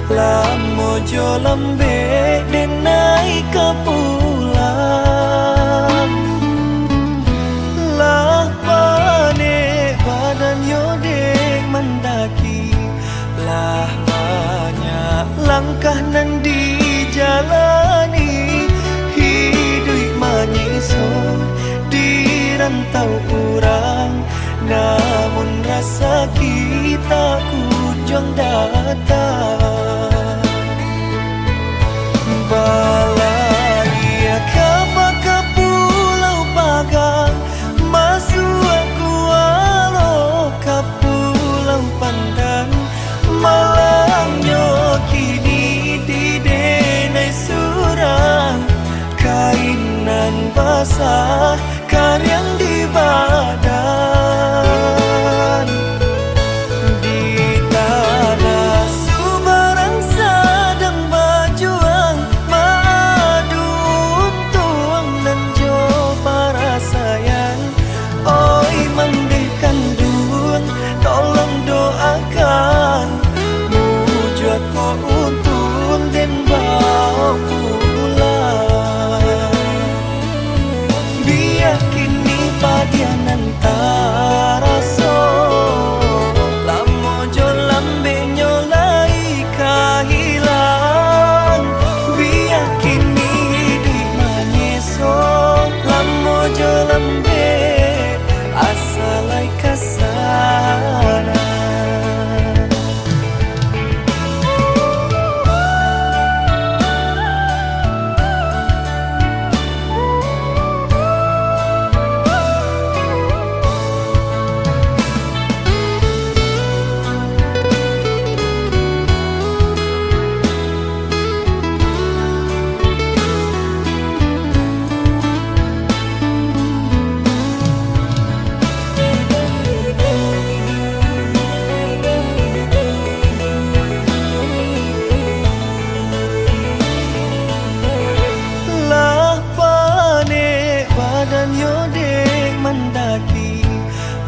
Lamojo lambe denai kepulang. Lah pane badan yodek mendaki. Lah banyak langkah nan dijalani. Hidup manyiso di rantau kurang. Namun rasa kita kujung datang. Balaya kapa ke pulau Pagang. Masuk aku walau ke pulau Pandan. Malangnya kini di denai surang. Kainan basah karyang di badan. Di tanah Sumarang sedang berjuang. Madu untung dan jo para sayang. Oi mandeh kandun tolong doakan. Muju aku untung dan bawa pulang. Biar kini padianan taraso. Lamojo lambe nyolai kahilang. Biar kini di manyeso. Lamojo lambe asalai kasana.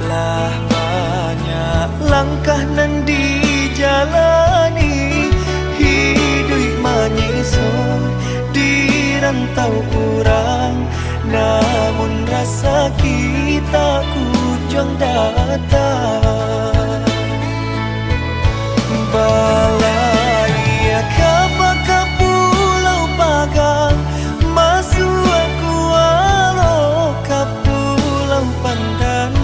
Lah banyak langkah nan dijalani. Hidup manyiso di rantau kurang. Namun rasa kita kujung datang. Balaya kapa ke pulau Pagang. Masuk aku walau ke pulau Pandan.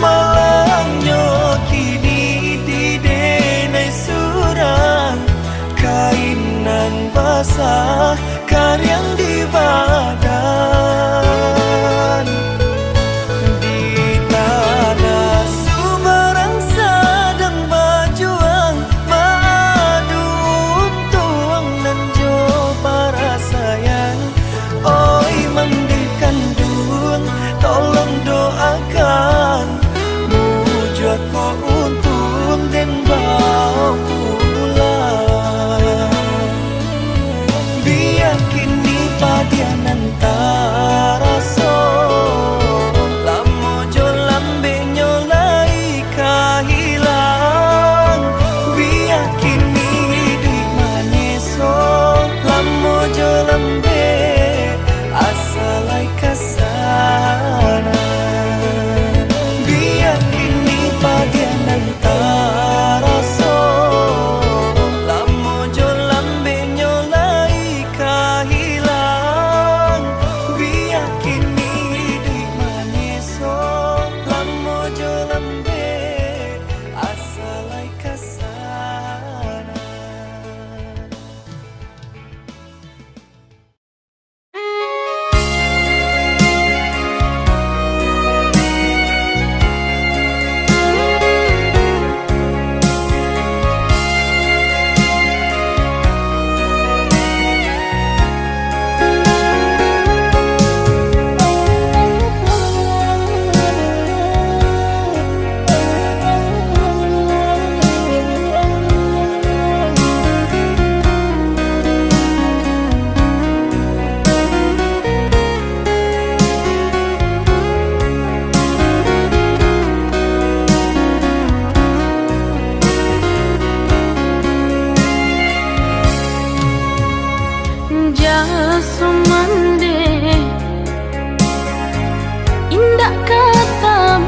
Malangnya kini di denai surang. Kainan basah karyang di badan. Di tanah Sumarang sedang berjuang. Madu untung dan jo para sayang. Oi mandeh kandung tolong doakan. Aku untung dan bawa pulang. Biar kini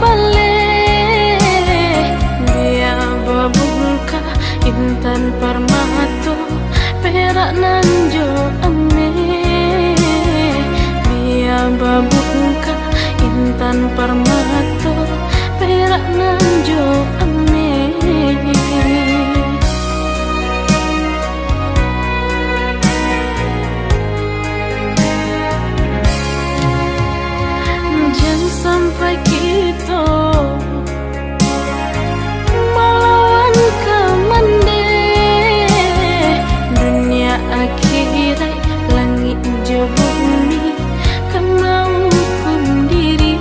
balik dia babungka intan permato perak nanjo ame dia babungka intan permato perak nanjo ame. Jangan sampai kita melawan kemande dunia akhirat langit jo bumi kemau kun diri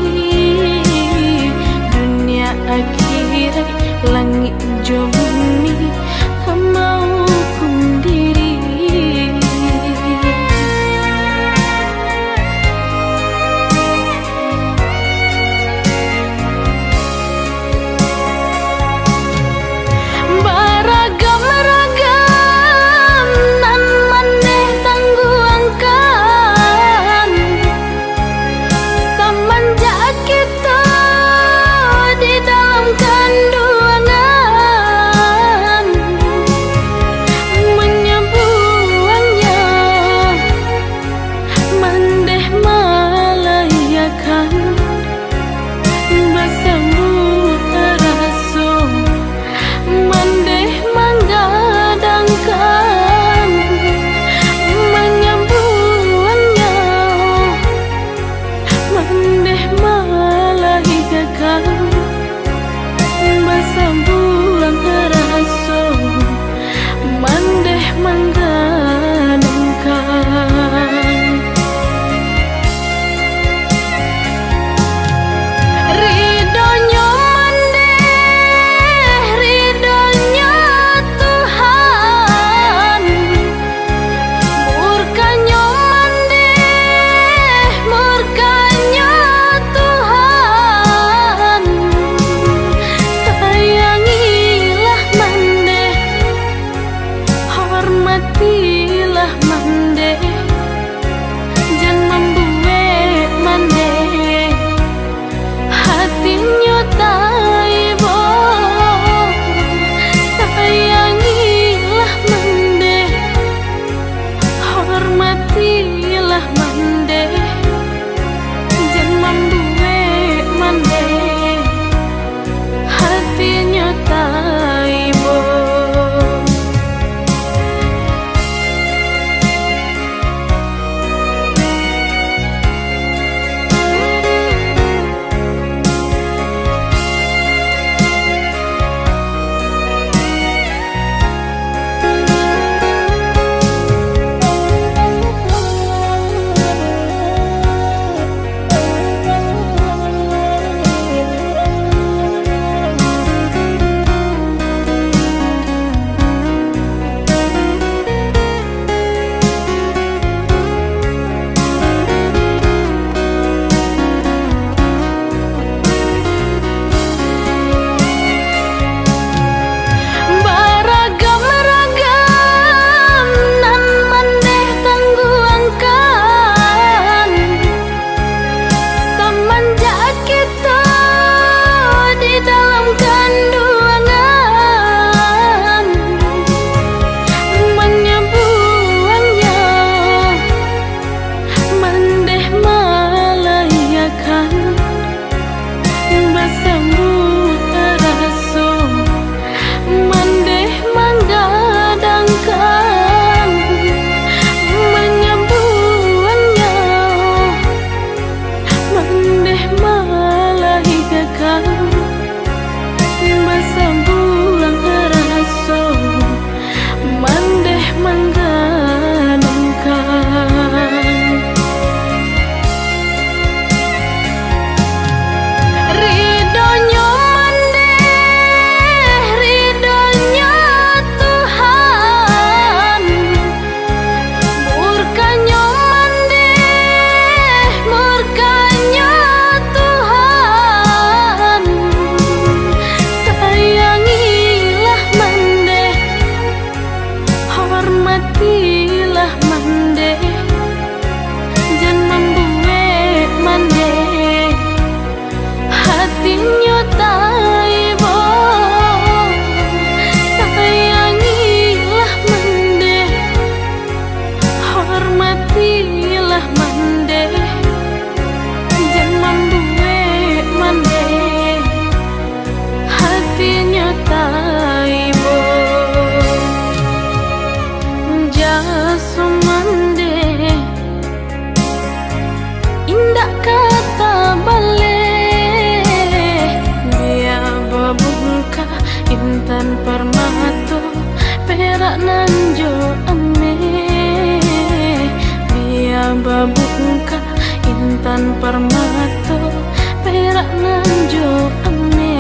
nanjo ame.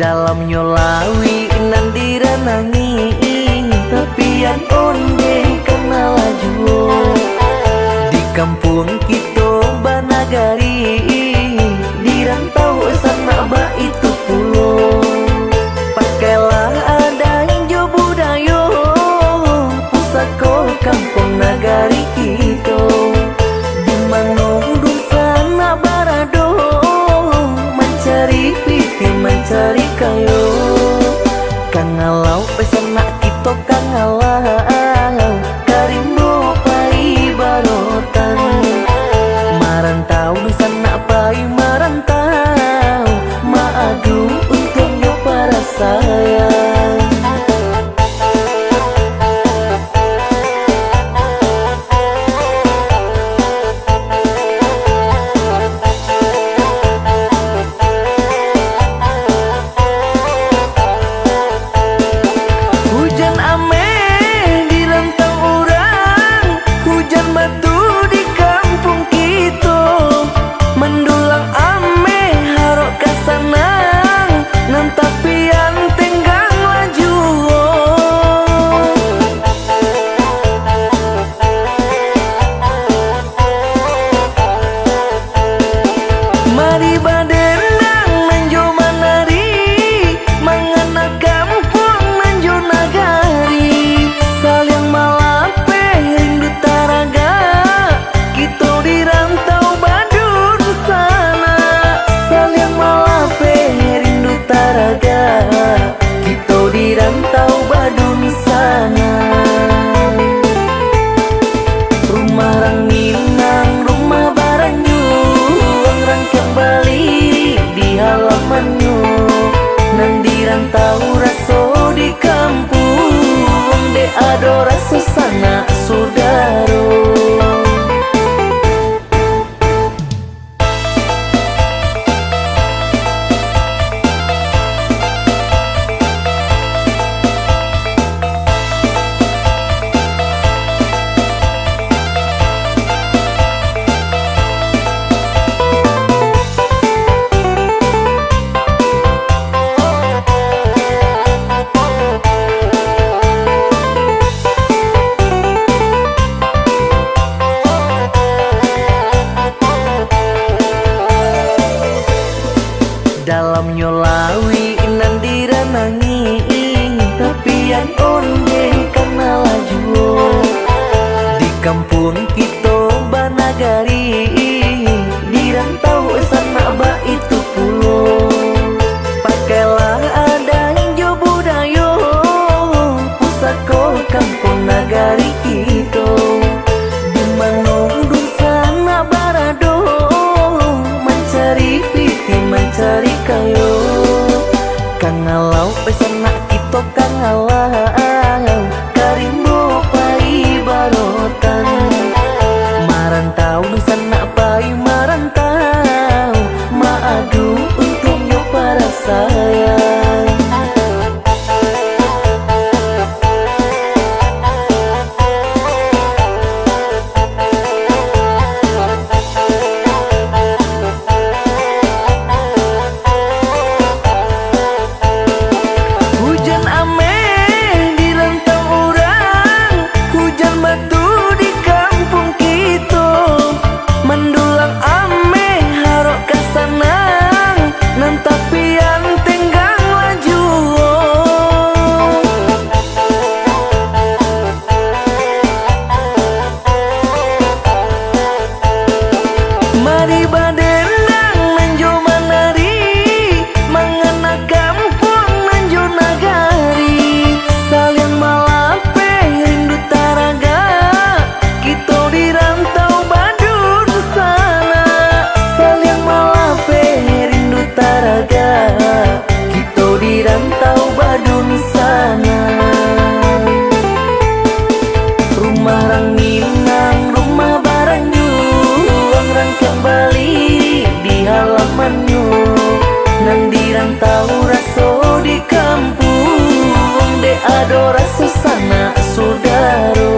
Dalam nyolawi nandira nanging tapi yang onde kenal lajuo di kampung kita Banagari di rantau sana ba itu pulau pakailah ada hijau budayo pusako kampung nagari kita di manung sana barado mencari piti mencari kayo kangalau pesona kita kangalau karimbo pai barotan marantau di sana pai marantau maadu untuknya para sayang. Hujan ame di rantau orang, hujan batu di kampung kita, mendulang ame harok kasanang, nan tapian tenggang laju. Mari badendang nanjo manari, mangana kampung nanjo nagari, saling malape rindu taraga, kita di rantau badun sana, saling malape rindu taraga, kita di rantau badun sana. Rumah ranginang, rumah baranyu, orang kembali di halamannya, nang di rantau raso di kampung, de ado raso sana saudaro. Dalam nyolawi nandira nanging tapi yang onde kenal lajuo di kampung kita Banagari di rantau sana ba itu pulau pakailah ada hijau budayo pusako kampung nagari kita di manung sana barado mencari piti mencari kayo kangalau pesona kita kangalau karimbo pai barotan marantau di sana pai marantau maadu untuknya para sayang. Hujan ame rantau badun sana. Rumah ranginang, rumah barangnya, orang kembali di halamannya. Nang di rantau raso di kampung, de ado raso sana saudaro.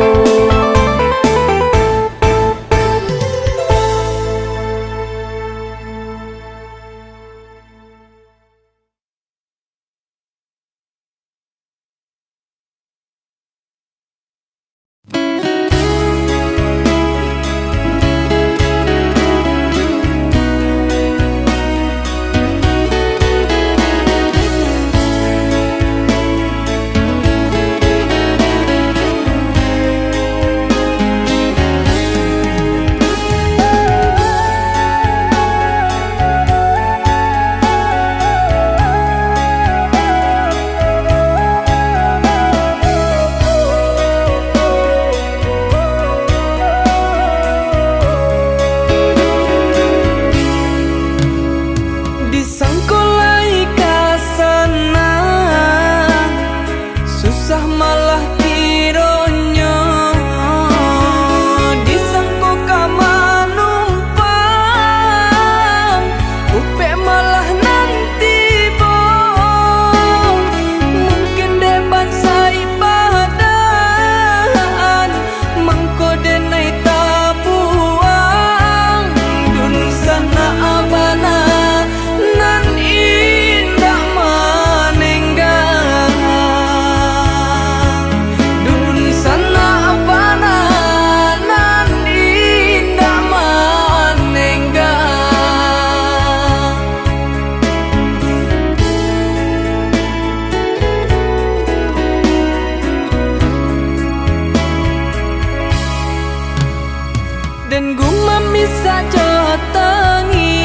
Dan gumam bisa jotengi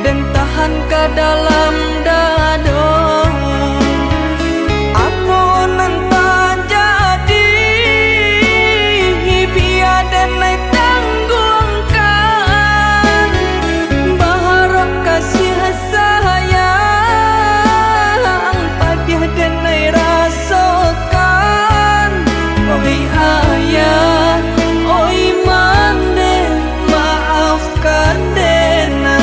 dan tahan ke dalam dado. Apa nanti jadi biar dan naik tanggungkan baharok kasih sayang padiah dan naik rasakan. Oi ayah, oi mande, maafkan denai.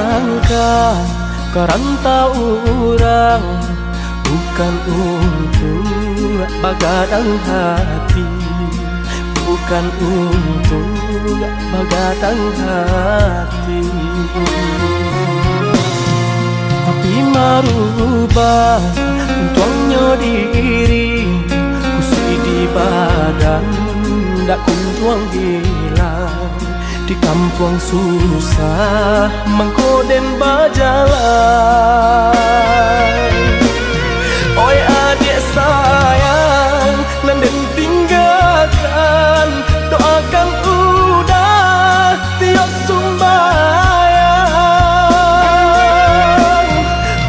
melangkah ke rantau orang, bukan untuk begadang hati, bukan untuk begadang hati. Tapi merubah tuangnya diri, kusui di badan, dak kunjuang hilang. Di kampung susah mengkoden berjalan. Oi adik sayang, nanden tinggalkan, doakan udah tiok sumbayang.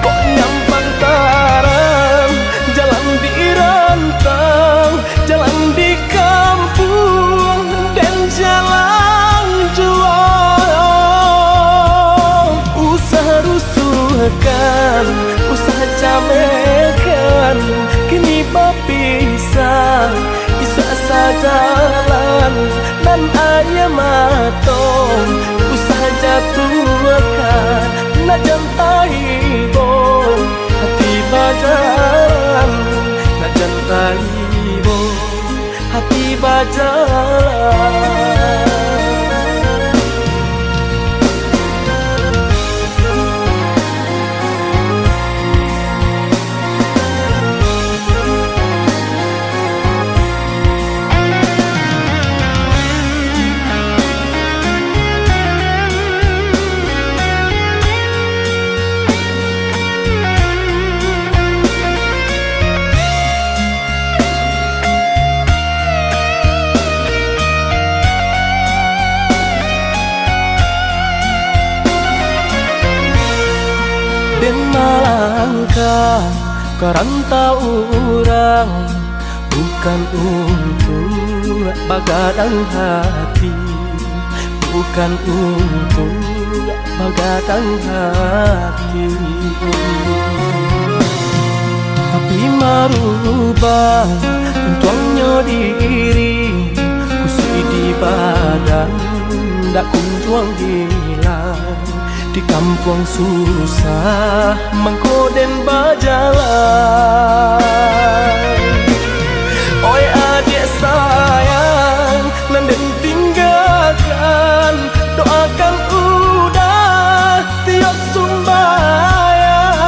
Kok nyampang tarang, jalan di rantang, jalan di kampung, dan jalan jual. Usaha rusuhkan, usaha camekan, kini berpisah, isa sajalan dan ayah matong. Usaha jatuhkan, nak jantai bo, hati bajalan, nak jantai bo, hati bajalan. Dan melangkah ke rantau orang, bukan untuk begadang hati, bukan untuk begadang hati. Tapi merubah tuangnya diri, kusui di badan, dak kunjuang hilang. Di kampung susah mengkoden berjalan. Oi adik sayang, nanden tinggalkan, doakan udah tiok sumbayang.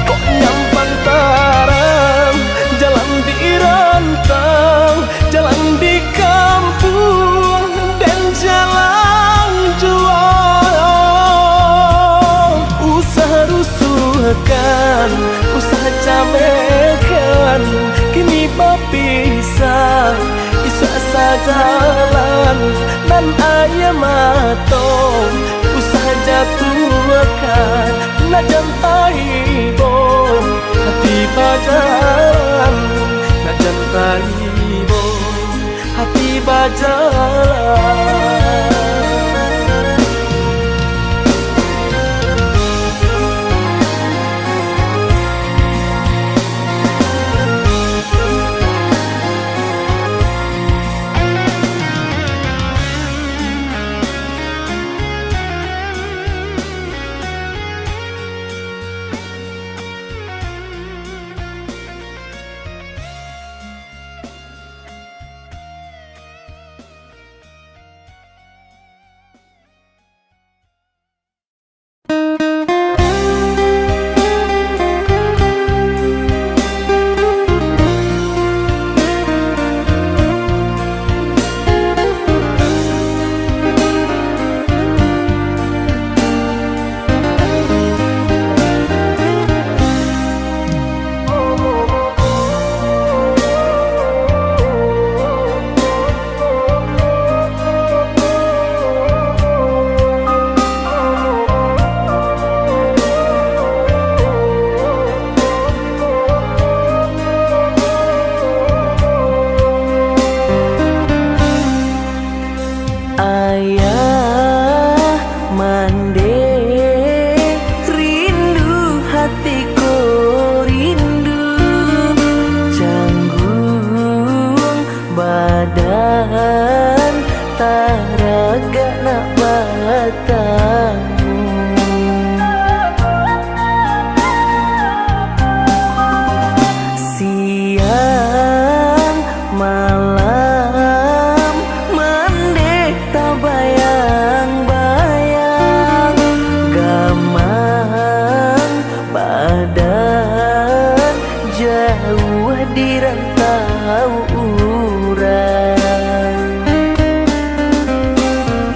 Kok nyampang tarang, jalan di rantang, jalan di kampung, dan jalan jual. Usaha rusuhkan, usaha camekan, kini berpisah, isa sajalan dan ayah matong. Usaha jatuhkan, nak jantai bo, hati bajalan, nak jantai bo, hati bajalan. katamu. Siang malam mandek tak bayang-bayang, gamang badan jauh di rantau urang.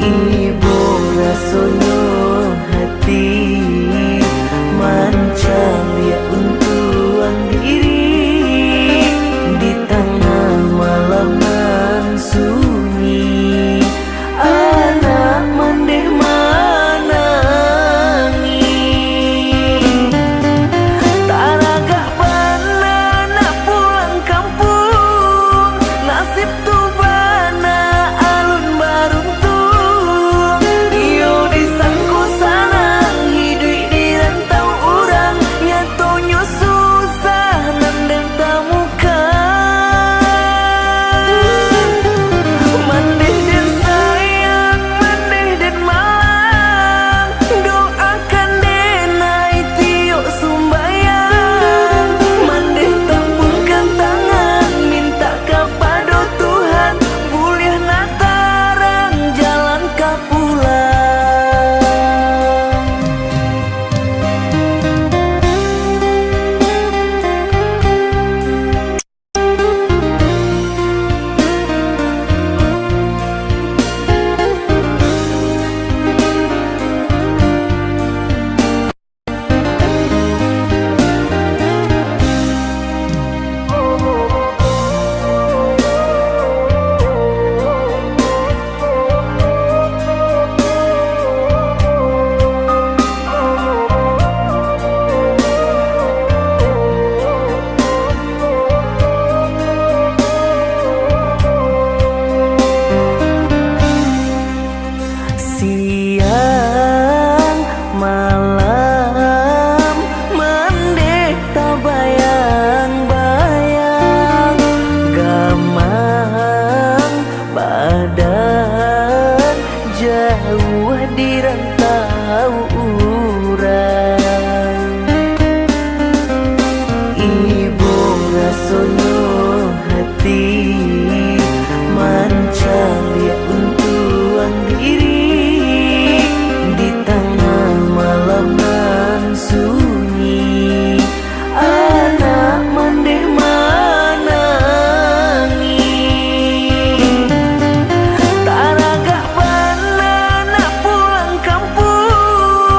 Ibu rasono hati mancang ya untuang diri di tengah malam nan sunyi. Anak mandeh manangi taraga bana nak pulang kampung, nasib tu bana alun baruntung. Iyo disangku sanang hidup di rantau orang, nyatonya susah nandeng tamukan. Mandeh dan sayang, mandeh dan malang, doakan denai tiok sumbayang. Mandeh tampungkan tangan, minta kepada Tuhan, boleh natarang jalan ka pulang. Siang malam mandek tak bayang-bayang, gamang badan jauh di rantau urang. Ibu rasono hati mancang ya untuang diri di tengah malam nan sunyi. Anak mandeh manangi taraga bana nak pulang kampung,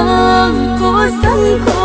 bangku sangku